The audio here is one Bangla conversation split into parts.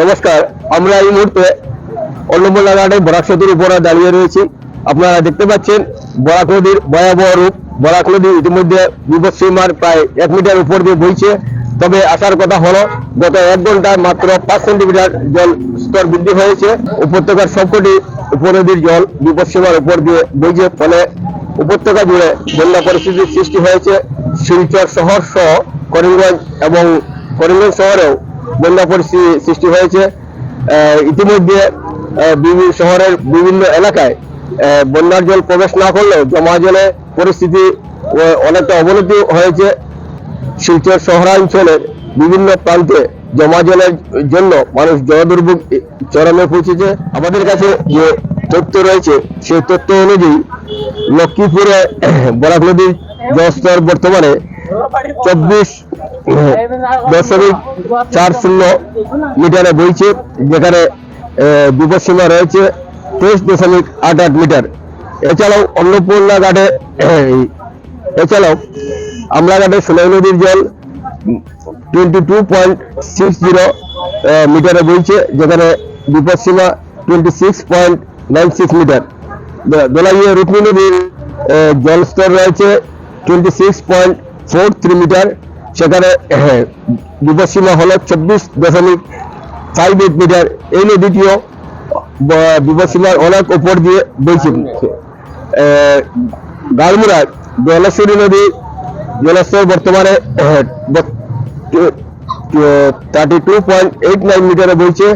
নমস্কার, আমরা এই মুহূর্তে অন্নপূর্ণা ঘাটে বরাক সেতুর উপরে দাঁড়িয়ে রয়েছি। আপনারা দেখতে পাচ্ছেন বরাক নদীর ভয়াবহ রূপ। বরাক নদী ইতিমধ্যে বিপদসীমার প্রায় 1 মিটার উপর দিয়ে বইছে। তবে আসার কথা হলো গত 1 ঘন্টায় মাত্র 5 সেন্টিমিটার জল স্তর বৃদ্ধি হয়েছে। উপত্যকার সবকটি উপনদীর জল বিপদসীমার উপর দিয়ে বইছে, ফলে উপত্যকা জুড়ে বন্যা পরিস্থিতির সৃষ্টি হয়েছে। শিলচর শহর সহ করিমগঞ্জ এবং করিমগঞ্জ শহরেও বন্যা পরিস্থিতি সৃষ্টি হয়েছে। ইতিমধ্যে শহরের বিভিন্ন এলাকায় বন্যার জল প্রবেশ না করলেও জমা জলে পরিস্থিতি অনেকটা অবনতি হয়েছে। শিলচর শহরাঞ্চলের বিভিন্ন প্রান্তে জমা জলের জন্য মানুষ জলদুর্ভোগ চরমে পৌঁছেছে। আমাদের কাছে যে তথ্য রয়েছে সেই তথ্য অনুযায়ী লক্ষ্মীপুরে বরাক নদীর জলস্তর বর্তমানে 24.40 মিটারে বইছে, যেখানে বিপদসীমা রয়েছে 23.88 মিটার। এছাড়াও আমলাঘাটে সোনাই নদীর জল 22.60 মিটারে বইছে, যেখানে বিপদসীমা 26.96 মিটার। দোলাইয়ে রুকনি নদীর জলস্তর রয়েছে 26.43 মিটার, সেখানে বিপদসীমা হলো 24.58 মিটার। এই নদীটিও বিপদসীমার অনেক উপর দিয়ে বইছে। গালমুড়ার জলেশ্বরী নদী জলস্তর বর্তমানে 32.89 মিটারে বইছে,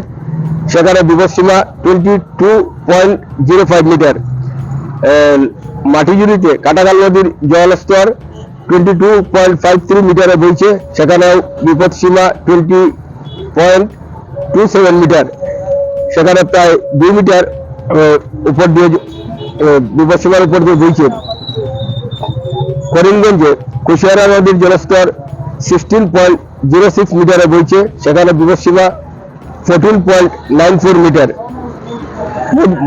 সেখানে বিপদসীমা 22.05 মিটার। মাটিজুড়িতে কাটাখাল নদীর জলস্তর 22.53 মিটারে বইছে, সেখানেও বিপদসীমা 20.27 মিটার, সেখানে প্রায় 2 মিটার উপর দিয়ে বিপদসীমার উপর দিয়ে বইছে। করিমগঞ্জে কুশিয়ারা নদীর জলস্তর 16.06 মিটারে বইছে, সেখানে বিপদসীমা 14.94 মিটার।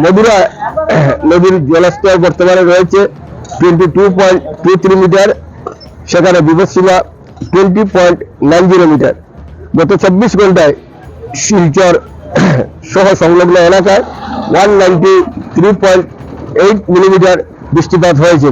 মধুরা নদীর জলস্তর বর্তমানে রয়েছে 22.23 মিটার, সেখানে বিপদসীমা 20.90 মিটার। গত 24 ঘন্টায় শিলচর সহ সংলগ্ন এলাকায় 193.8 মিলিমিটার বৃষ্টিপাত হয়েছে।